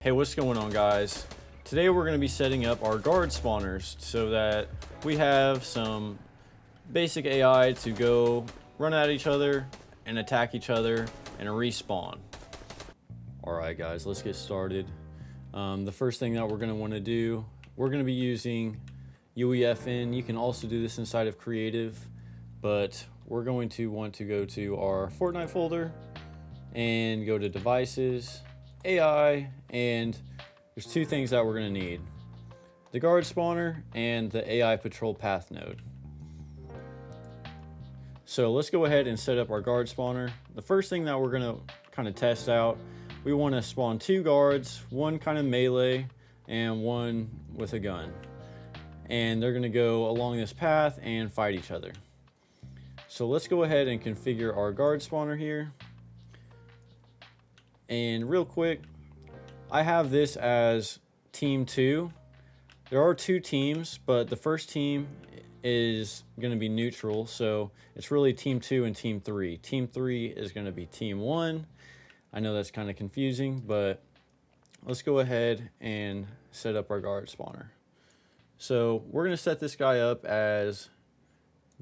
Hey, what's going on, guys? Today we're going to be setting up our guard spawners so that we have some basic AI to go run at each other and attack each other and respawn. Alright guys, let's get started. The first thing that we're going to want to do, we're going to be using UEFN. You can also do this inside of Creative, but we're going to want to go to our Fortnite folder and go to Devices, AI, and there's two things that we're going to need: the guard spawner and the AI patrol path node. So let's go ahead and set up our guard spawner. The first thing that we're going to kind of test out, we want to spawn two guards, one kind of melee and one with a gun, and they're going to go along this path and fight each other. So let's go ahead and configure our guard spawner here. And real quick, I have this as team 2. There are two teams, but the first team is going to be neutral, so it's really team 2 and team 3. Team 3 is going to be team 1. I know that's kind of confusing, but let's go ahead and set up our guard spawner. So we're going to set this guy up as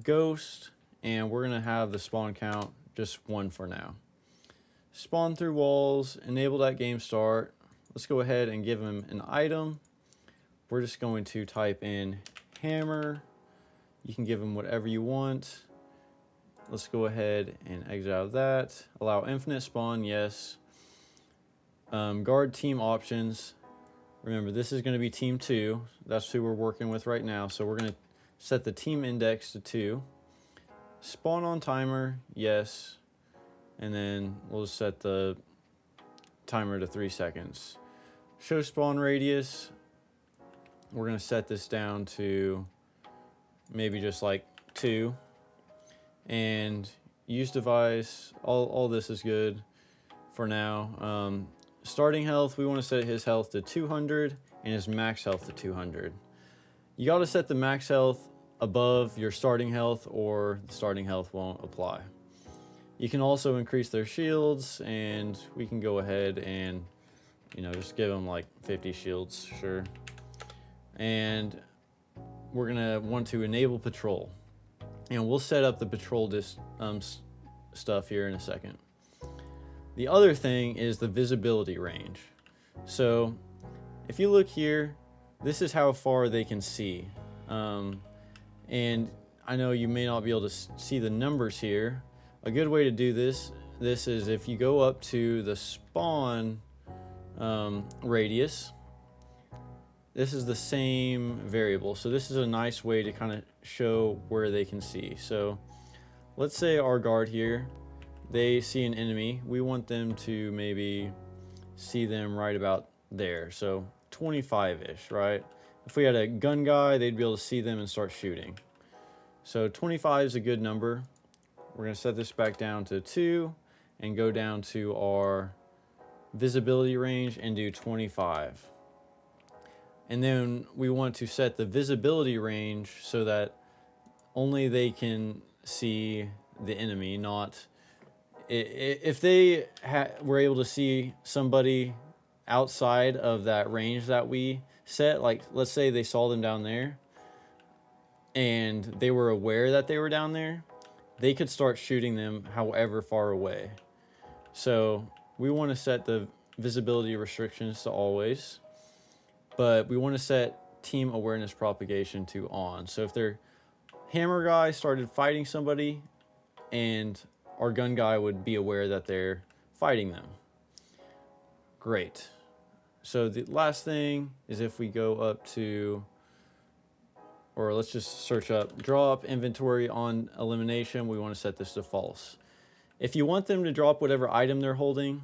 ghost, and we're going to have the spawn count just 1 for now. Spawn through walls, enable that game start. Let's go ahead and give him an item. We're just going to type in hammer. You can give him whatever you want. Let's go ahead and exit out of that. Allow infinite spawn, yes. Guard team options. Remember, this is going to be team 2. That's who we're working with right now. So we're going to set the team index to 2. Spawn on timer, yes. And then we'll just set the timer to 3 seconds. Show spawn radius. We're going to set this down to maybe just like 2. And use device. All this is good for now. Starting health, we want to set his health to 200 and his max health to 200. You got to set the max health above your starting health, or the starting health won't apply. You can also increase their shields, and we can go ahead and, just give them like 50 shields, sure. And we're gonna want to enable patrol, and we'll set up the patrol stuff here in a second. The other thing is the visibility range. So if you look here, this is how far they can see. And I know you may not be able to see the numbers here. A good way to do this is if you go up to the spawn radius. This is the same variable, so this is a nice way to kind of show where they can see. So let's say our guard here, they see an enemy. We want them to maybe see them right about there, so 25-ish, right? If we had a gun guy, they'd be able to see them and start shooting. So 25 is a good number. We're going to set this back down to 2 and go down to our visibility range and do 25. And then we want to set the visibility range so that only they can see the enemy, not if they were able to see somebody outside of that range that we set. Like, let's say they saw them down there and they were aware that they were down there, they could start shooting them however far away. So we want to set the visibility restrictions to always, but we want to set team awareness propagation to on. So if their hammer guy started fighting somebody, and our gun guy would be aware that they're fighting them. Great. So the last thing is if we go up to, or let's just search up drop inventory on elimination, we want to set this to false. If you want them to drop whatever item they're holding,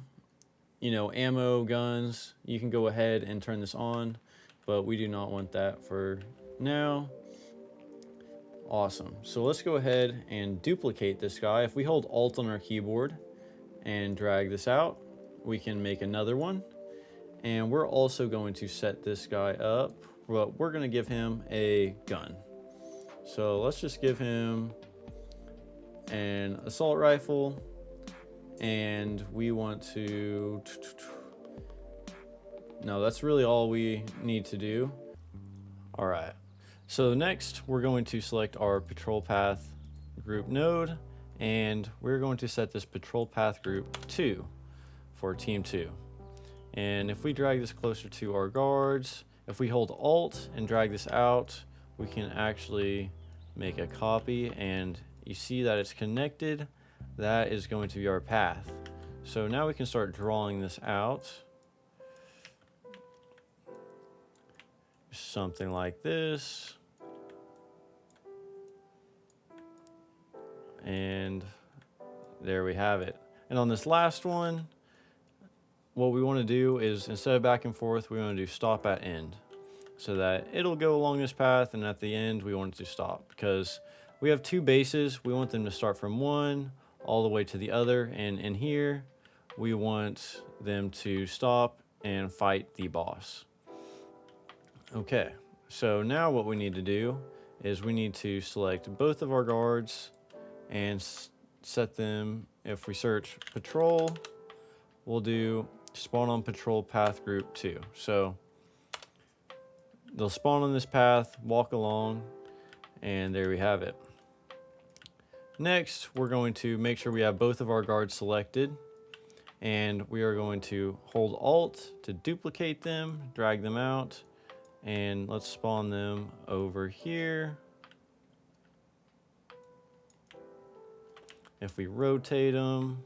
ammo, guns, you can go ahead and turn this on, but we do not want that for now. Awesome. So let's go ahead and duplicate this guy. If we hold Alt on our keyboard and drag this out, we can make another one. And we're also going to set this guy up, but we're going to give him a gun. So let's just give him an assault rifle, and we want to No, that's really all we need to do. All right. So next, we're going to select our patrol path group node, and we're going to set this patrol path group 2 for team 2. And if we drag this closer to our guards, if we hold Alt and drag this out, we can actually make a copy, and you see that it's connected. That is going to be our path. So now we can start drawing this out. Something like this. And there we have it. And on this last one, what we want to do is, instead of back and forth, we want to do stop at end, so that it'll go along this path, and at the end we want it to stop, because we have 2 bases. We want them to start from one all the way to the other, and in here we want them to stop and fight the boss. Okay, so now what we need to do is we need to select both of our guards and set them. If we search patrol, we'll do spawn on patrol path group 2. So they'll spawn on this path, walk along, and there we have it. Next, we're going to make sure we have both of our guards selected, and we are going to hold Alt to duplicate them, drag them out, and let's spawn them over here. If we rotate them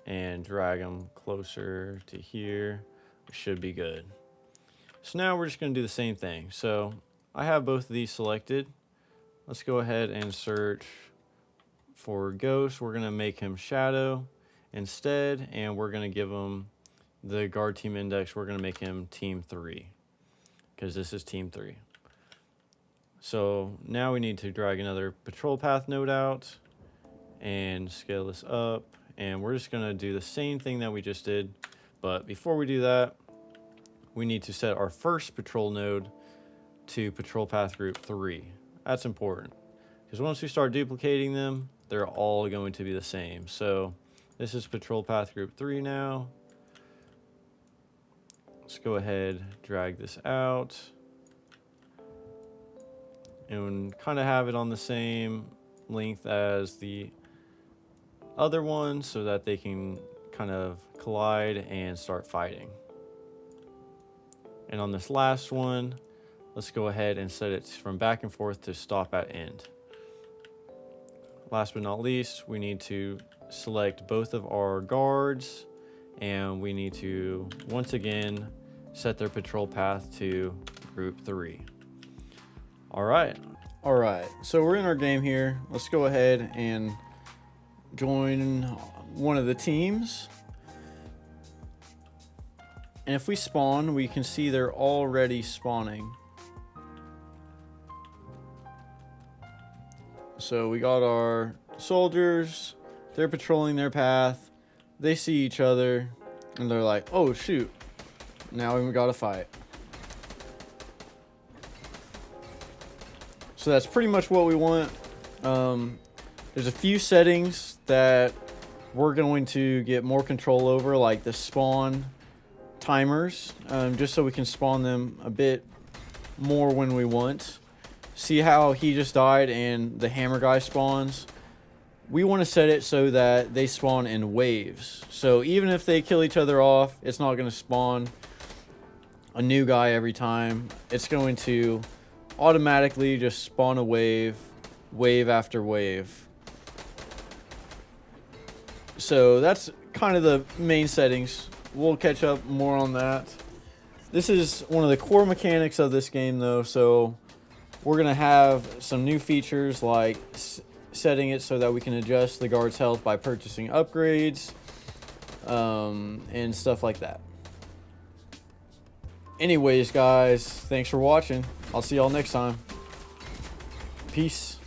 and drag them closer to here, we should be good. So now we're just going to do the same thing. So I have both of these selected. Let's go ahead and search for Ghost. We're going to make him Shadow instead, and we're going to give him the guard team index. We're going to make him team 3, because this is team 3. So now we need to drag another patrol path node out and scale this up, and we're just going to do the same thing that we just did. But before we do that, we need to set our first patrol node to patrol path group 3. That's important, because once we start duplicating them, they're all going to be the same. So this is patrol path group 3 now. Let's go ahead, drag this out, and kind of have it on the same length as the other one, so that they can kind of collide and start fighting. And on this last one, let's go ahead and set it from back and forth to stop at end. Last but not least, we need to select both of our guards, and we need to once again set their patrol path to group 3. All right, so we're in our game here. Let's go ahead and join one of the teams. And if we spawn, we can see they're already spawning. So we got our soldiers, they're patrolling their path, they see each other, and they're like, oh shoot, now we gotta fight. So that's pretty much what we want. There's a few settings that we're going to get more control over, like the spawn timers, just so we can spawn them a bit more when we want. See how he just died and the hammer guy spawns? We want to set it so that they spawn in waves. So even if they kill each other off, it's not going to spawn a new guy every time. It's going to automatically just spawn a wave, wave after wave. So that's kind of the main settings. We'll catch up more on that. This is one of the core mechanics of this game though, so we're going to have some new features like setting it so that we can adjust the guard's health by purchasing upgrades, and stuff like that. Anyways, guys, thanks for watching. I'll see y'all next time. Peace.